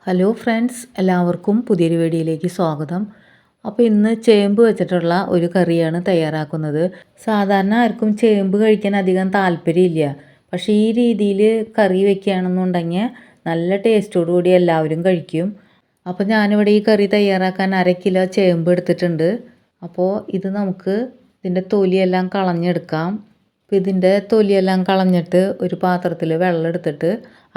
Hello friends, എല്ലാവർക്കും പുതിയൊരു വീഡിയോയിലേക്ക് സ്വാഗതം. അപ്പോൾ ഇന്ന് ചേമ്പ് വെച്ചിട്ടുള്ള ഒരു കറിയാണ് തയ്യാറാക്കുന്നത്. സാധാരണ ആർക്കും ചേമ്പ് കഴിക്കാൻ അധികം താല്പര്യമില്ല. പക്ഷേ ഈ രീതിയിൽ കറി വെക്കുകയാണെന്നുണ്ടെങ്കിൽ നല്ല ടേസ്റ്റോടുകൂടി എല്ലാവരും കഴിക്കും. അപ്പോൾ ഞാനിവിടെ ഈ കറി തയ്യാറാക്കാൻ 1/2 കിലോ ചേമ്പ് എടുത്തിട്ടുണ്ട്. അപ്പോൾ ഇത് നമുക്ക് ഇതിൻ്റെ തൊലിയെല്ലാം കളഞ്ഞെടുക്കാം. അപ്പോൾ ഇതിൻ്റെ തൊലിയെല്ലാം കളഞ്ഞിട്ട് ഒരു പാത്രത്തിൽ വെള്ളം എടുത്തിട്ട്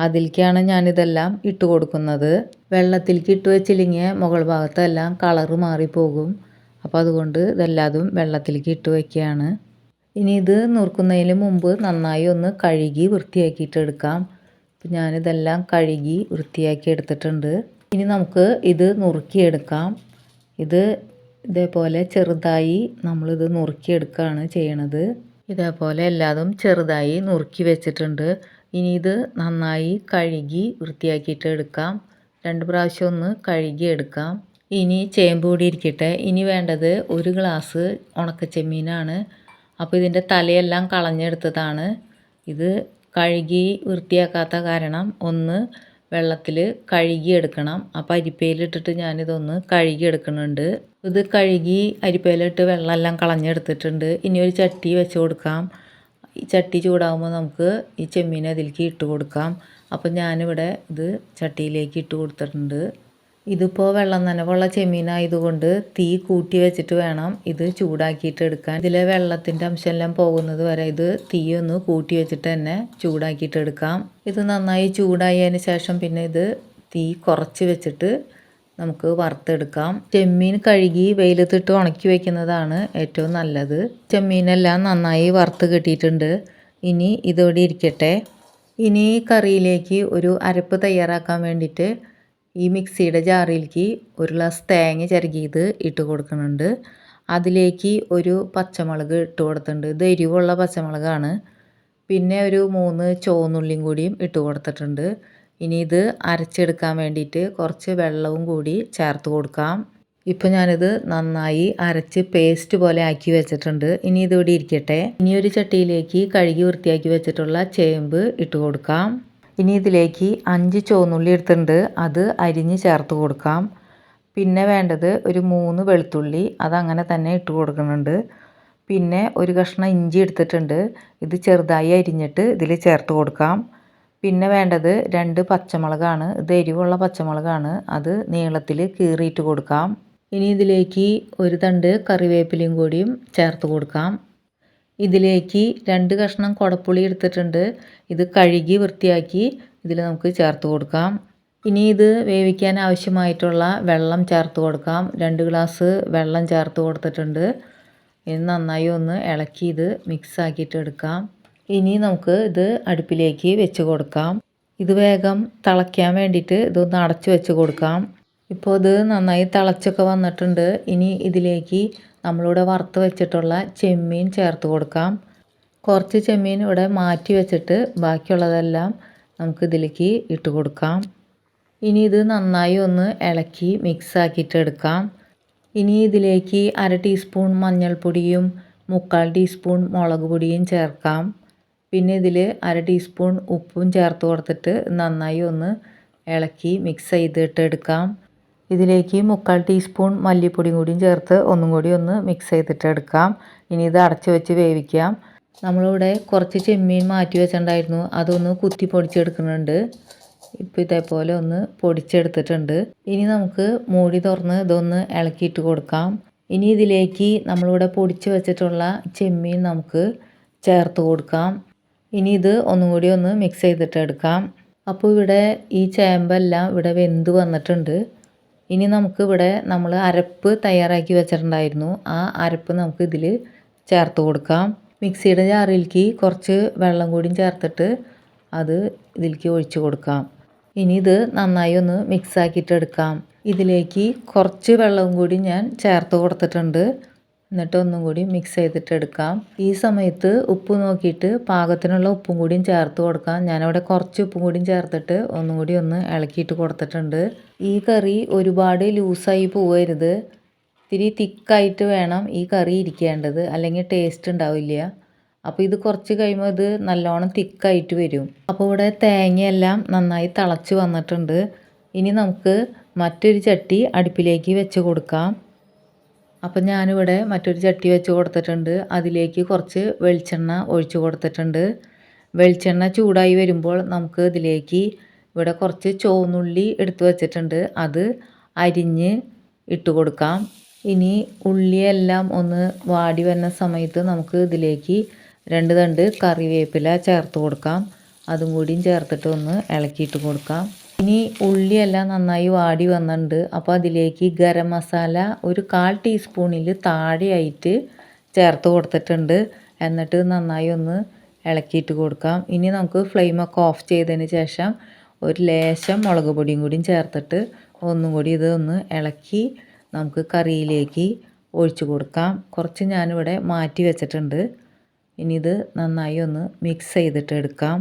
അതിലേക്കാണ് ഞാനിതെല്ലാം ഇട്ട് കൊടുക്കുന്നത്. വെള്ളത്തിലേക്ക് ഇട്ട് വെച്ചില്ലെങ്കിൽ മുകൾ ഭാഗത്തെല്ലാം കളറ് മാറിപ്പോകും. അപ്പോൾ അതുകൊണ്ട് ഇതെല്ലാതും വെള്ളത്തിലേക്ക് ഇട്ട് വയ്ക്കുകയാണ്. ഇനി ഇത് നുറുക്കുന്നതിന് മുമ്പ് നന്നായി ഒന്ന് കഴുകി വൃത്തിയാക്കിയിട്ട് എടുക്കാം. അപ്പോൾ ഞാനിതെല്ലാം കഴുകി വൃത്തിയാക്കി എടുത്തിട്ടുണ്ട്. ഇനി നമുക്ക് ഇത് നുറുക്കിയെടുക്കാം. ഇതേപോലെ ചെറുതായി നമ്മളിത് നുറുക്കിയെടുക്കുകയാണ് ചെയ്യണത്. ഇതേപോലെ എല്ലാതും ചെറുതായി നുറുക്കി വെച്ചിട്ടുണ്ട്. ഇനി ഇത് നന്നായി കഴുകി വൃത്തിയാക്കിയിട്ട് എടുക്കാം. 2 പ്രാവശ്യം ഒന്ന് കഴുകി എടുക്കാം. ഇനി ചേമ്പ് കൂടി ഇരിക്കട്ടെ. ഇനി വേണ്ടത് 1 ഗ്ലാസ് ഉണക്കച്ചെമ്മീനാണ്. അപ്പോൾ ഇതിൻ്റെ തലയെല്ലാം കളഞ്ഞെടുത്തതാണ്. ഇത് കഴുകി വൃത്തിയാക്കാത്ത കാരണം ഒന്ന് വെള്ളത്തിൽ കഴുകിയെടുക്കണം. അപ്പോൾ അരിപ്പയിലിട്ടിട്ട് ഞാനിതൊന്ന് കഴുകിയെടുക്കുന്നുണ്ട്. ഇത് കഴുകി അരിപ്പയിലിട്ട് വെള്ളമെല്ലാം കളഞ്ഞെടുത്തിട്ടുണ്ട്. ഇനി ഒരു ചട്ടി വെച്ച് കൊടുക്കാം. ഈ ചട്ടി ചൂടാകുമ്പോൾ നമുക്ക് ഈ ചെമ്മീൻ അതിലേക്ക് ഇട്ട് കൊടുക്കാം. അപ്പോൾ ഞാനിവിടെ ഇത് ചട്ടിയിലേക്ക് ഇട്ട് കൊടുത്തിട്ടുണ്ട്. ഇതിപ്പോൾ വെള്ളം നനവുള്ള ചെമ്മീനായതുകൊണ്ട് തീ കൂട്ടി വെച്ചിട്ട് വേണം ഇത് ചൂടാക്കിയിട്ട് എടുക്കാൻ. ഇതിലെ വെള്ളത്തിൻ്റെ അംശമെല്ലാം പോകുന്നത് വരെ ഇത് തീ ഒന്ന് കൂട്ടി വെച്ചിട്ട് തന്നെ ചൂടാക്കിയിട്ട് എടുക്കാം. ഇത് നന്നായി ചൂടായതിന് ശേഷം പിന്നെ ഇത് തീ കുറച്ച് വെച്ചിട്ട് നമുക്ക് വറുത്തെടുക്കാം. ചെമ്മീൻ കഴുകി വെയിലത്തിട്ട് ഉണക്കി വയ്ക്കുന്നതാണ് ഏറ്റവും നല്ലത്. ചെമ്മീനെല്ലാം നന്നായി വറുത്ത് കിട്ടിയിട്ടുണ്ട്. ഇനി ഇതോടെ ഇരിക്കട്ടെ. ഇനി കറിയിലേക്ക് ഒരു അരപ്പ് തയ്യാറാക്കാൻ വേണ്ടിയിട്ട് ഈ മിക്സിയുടെ ജാറിലേക്ക് 1 ഗ്ലാസ് തേങ്ങ ചിരകിയത് ഇട്ട് കൊടുക്കുന്നുണ്ട്. അതിലേക്ക് ഒരു പച്ചമുളക് ഇട്ട് കൊടുത്തിട്ടുണ്ട്. ഇത് എരിവുള്ള പച്ചമുളകാണ്. പിന്നെ ഒരു 3 ചുവന്നുള്ളിയും കൂടിയും ഇട്ട് കൊടുത്തിട്ടുണ്ട്. ഇനി ഇത് അരച്ചെടുക്കാൻ വേണ്ടിയിട്ട് കുറച്ച് വെള്ളവും കൂടി ചേർത്ത് കൊടുക്കാം. ഇപ്പോൾ ഞാനിത് നന്നായി അരച്ച് പേസ്റ്റ് പോലെ ആക്കി വെച്ചിട്ടുണ്ട്. ഇനി ഇതിവിടെ ഇരിക്കട്ടെ. ഇനി ഒരു ചട്ടിയിലേക്ക് കഴുകി വൃത്തിയാക്കി വെച്ചിട്ടുള്ള ചേമ്പ് ഇട്ട് കൊടുക്കാം. ഇനി ഇതിലേക്ക് 5 ചുവന്നുള്ളി എടുത്തിട്ടുണ്ട്. അത് അരിഞ്ഞ് ചേർത്ത് കൊടുക്കാം. പിന്നെ വേണ്ടത് ഒരു 3 വെളുത്തുള്ളി, അതങ്ങനെ തന്നെ ഇട്ട് കൊടുക്കുന്നുണ്ട്. പിന്നെ ഒരു കഷ്ണം ഇഞ്ചി എടുത്തിട്ടുണ്ട്. ഇത് ചെറുതായി അരിഞ്ഞിട്ട് ഇതിൽ ചേർത്ത് കൊടുക്കാം. പിന്നെ വേണ്ടത് 2 പച്ചമുളകാണ്. ഇത് എരിവുള്ള പച്ചമുളകാണ്. അത് നീളത്തിൽ കീറിയിട്ട് കൊടുക്കാം. ഇനി ഇതിലേക്ക് ഒരു തണ്ട് കറിവേപ്പിലയും കൂടിയും ചേർത്ത് കൊടുക്കാം. ഇതിലേക്ക് 2 കഷ്ണം കുടപ്പുളി എടുത്തിട്ടുണ്ട്. ഇത് കഴുകി വൃത്തിയാക്കി ഇതിൽ നമുക്ക് ചേർത്ത് കൊടുക്കാം. ഇനി ഇത് വേവിക്കാൻ ആവശ്യമായിട്ടുള്ള വെള്ളം ചേർത്ത് കൊടുക്കാം. 2 ഗ്ലാസ് വെള്ളം ചേർത്ത് കൊടുത്തിട്ടുണ്ട്. ഇത് നന്നായി ഒന്ന് ഇളക്കി ഇത് മിക്സ് ആക്കിയിട്ട് എടുക്കാം. ഇനി നമുക്ക് ഇത് അടുപ്പിലേക്ക് വെച്ച് കൊടുക്കാം. ഇത് വേഗം തിളയ്ക്കാൻ വേണ്ടിയിട്ട് ഇതൊന്ന് അടച്ച് വെച്ച് കൊടുക്കാം. ഇപ്പോൾ ഇത് നന്നായി തിളച്ചൊക്കെ വന്നിട്ടുണ്ട്. ഇനി ഇതിലേക്ക് നമ്മളിവിടെ വറുത്ത് വെച്ചിട്ടുള്ള ചെമ്മീൻ ചേർത്ത് കൊടുക്കാം. കുറച്ച് ചെമ്മീൻ ഇവിടെ മാറ്റി വെച്ചിട്ട് ബാക്കിയുള്ളതെല്ലാം നമുക്ക് ഇതിലേക്ക് ഇട്ട് കൊടുക്കാം. ഇനി ഇത് നന്നായി ഒന്ന് ഇളക്കി മിക്സ് ആക്കിയിട്ട് എടുക്കാം. ഇനി ഇതിലേക്ക് 1/2 ടീസ്പൂൺ മഞ്ഞൾപ്പൊടിയും 3/4 ടീസ്പൂൺ മുളക് പൊടിയും ചേർക്കാം. പിന്നെ ഇതിൽ 1/2 ടീസ്പൂൺ ഉപ്പും ചേർത്ത് കൊടുത്തിട്ട് നന്നായി ഒന്ന് ഇളക്കി മിക്സ് ചെയ്തിട്ട് എടുക്കാം. ഇതിലേക്ക് 3/4 ടീസ്പൂൺ മല്ലിപ്പൊടിയും കൂടിയും ചേർത്ത് ഒന്നും കൂടി ഒന്ന് മിക്സ് ചെയ്തിട്ട് എടുക്കാം. ഇനി ഇത് അടച്ച് വെച്ച് വേവിക്കാം. നമ്മളിവിടെ കുറച്ച് ചെമ്മീൻ മാറ്റി വെച്ചിട്ടുണ്ടായിരുന്നു. അതൊന്ന് കുത്തി പൊടിച്ചെടുക്കുന്നുണ്ട്. ഇപ്പോൾ ഇതേപോലെ ഒന്ന് പൊടിച്ചെടുത്തിട്ടുണ്ട്. ഇനി നമുക്ക് മൂടി തുറന്ന് ഇതൊന്ന് ഇളക്കിയിട്ട് കൊടുക്കാം. ഇനി ഇതിലേക്ക് നമ്മളിവിടെ പൊടിച്ച് വെച്ചിട്ടുള്ള ചെമ്മീൻ നമുക്ക് ചേർത്ത് കൊടുക്കാം. ഇനി ഇത് ഒന്നും കൂടി ഒന്ന് മിക്സ് ചെയ്തിട്ട് എടുക്കാം. അപ്പോൾ ഇവിടെ ഈ ചേമ്പെല്ലാം ഇവിടെ വെന്ത് വന്നിട്ടുണ്ട്. ഇനി നമുക്ക് ഇവിടെ നമ്മൾ അരപ്പ് തയ്യാറാക്കി വെച്ചിട്ടുണ്ടായിരുന്നു. ആ അരപ്പ് നമുക്ക് ഇതിൽ ചേർത്ത് കൊടുക്കാം. മിക്സിയുടെ ജാറിലേക്ക് കുറച്ച് വെള്ളം കൂടിയും ചേർത്തിട്ട് അത് ഇതിലേക്ക് ഒഴിച്ച് കൊടുക്കാം. ഇനി ഇത് നന്നായി ഒന്ന് മിക്സ് ആക്കിയിട്ട് എടുക്കാം. ഇതിലേക്ക് കുറച്ച് വെള്ളവും കൂടി ഞാൻ ചേർത്ത് കൊടുത്തിട്ടുണ്ട്. എന്നിട്ട് ഒന്നും കൂടി മിക്സ് ചെയ്തിട്ട് എടുക്കാം. ഈ സമയത്ത് ഉപ്പ് നോക്കിയിട്ട് പാകത്തിനുള്ള ഉപ്പും കൂടിയും ചേർത്ത് കൊടുക്കാം. ഞാനവിടെ കുറച്ച് ഉപ്പും കൂടിയും ചേർത്തിട്ട് ഒന്നും കൂടി ഒന്ന് ഇളക്കിയിട്ട് കൊടുത്തിട്ടുണ്ട്. ഈ കറി ഒരുപാട് ലൂസായി പോകരുത്. ഇത്തിരി തിക്കായിട്ട് വേണം ഈ കറി ഇരിക്കേണ്ടത്, അല്ലെങ്കിൽ ടേസ്റ്റ് ഉണ്ടാവില്ല. അപ്പോൾ ഇത് കുറച്ച് കഴിയുമ്പോൾ ഇത് നല്ലോണം തിക്കായിട്ട് വരും. അപ്പോൾ ഇവിടെ തേങ്ങയെല്ലാം നന്നായി തിളച്ച് വന്നിട്ടുണ്ട്. ഇനി നമുക്ക് മറ്റൊരു ചട്ടി അടുപ്പിലേക്ക് വെച്ച് കൊടുക്കാം. അപ്പം ഞാനിവിടെ മറ്റൊരു ചട്ടി വെച്ച് കൊടുത്തിട്ടുണ്ട്. അതിലേക്ക് കുറച്ച് വെളിച്ചെണ്ണ ഒഴിച്ച് കൊടുത്തിട്ടുണ്ട്. വെളിച്ചെണ്ണ ചൂടായി വരുമ്പോൾ നമുക്ക് ഇതിലേക്ക് ഇവിടെ കുറച്ച് ചുവന്നുള്ളി എടുത്ത് വെച്ചിട്ടുണ്ട്. അത് അരിഞ്ഞ് ഇട്ട് കൊടുക്കാം. ഇനി ഉള്ളിയെല്ലാം ഒന്ന് വാടി വരുന്ന സമയത്ത് നമുക്ക് ഇതിലേക്ക് 2 തണ്ട് കറിവേപ്പില ചേർത്ത് കൊടുക്കാം. അതും കൂടിയും ചേർത്തിട്ട് ഒന്ന് ഇളക്കിയിട്ട് കൊടുക്കാം. ഇനി ഉള്ളിയെല്ലാം നന്നായി വാടി വന്നിട്ടുണ്ട്. അപ്പോൾ അതിലേക്ക് ഗരം മസാല ഒരു 1/4 ടീസ്പൂണിൽ താഴെയായിട്ട് ചേർത്ത് കൊടുത്തിട്ടുണ്ട്. എന്നിട്ട് നന്നായി ഒന്ന് ഇളക്കിയിട്ട് കൊടുക്കാം. ഇനി നമുക്ക് ഫ്ലെയിമൊക്കെ ഓഫ് ചെയ്തതിന് ശേഷം ഒരു ലേശം മുളക് പൊടിയും കൂടിയും ചേർത്തിട്ട് ഒന്നും കൂടി ഇതൊന്ന് ഇളക്കി നമുക്ക് കറിയിലേക്ക് ഒഴിച്ച് കൊടുക്കാം. കുറച്ച് ഞാനിവിടെ മാറ്റി വെച്ചിട്ടുണ്ട്. ഇനി ഇത് നന്നായി ഒന്ന് മിക്സ് ചെയ്തിട്ട് എടുക്കാം.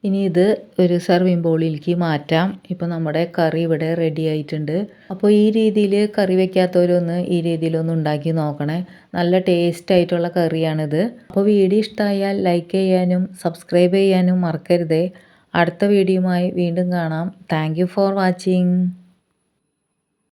ഇനി ഇത് ഒരു സെർവിങ് ബൗളിലേക്ക് മാറ്റാം. ഇപ്പോൾ നമ്മുടെ കറി ഇവിടെ റെഡി ആയിട്ടുണ്ട്. അപ്പോൾ ഈ രീതിയിൽ കറി വയ്ക്കാത്തവരൊന്ന് ഈ രീതിയിലൊന്ന് ഉണ്ടാക്കി നോക്കണേ. നല്ല ടേസ്റ്റ് ആയിട്ടുള്ള കറിയാണിത്. അപ്പോൾ വീഡിയോ ഇഷ്ടമായാൽ ലൈക്ക് ചെയ്യാനും സബ്സ്ക്രൈബ് ചെയ്യാനും മറക്കരുതേ. അടുത്ത വീഡിയോയുമായി വീണ്ടും കാണാം. Thank you for watching.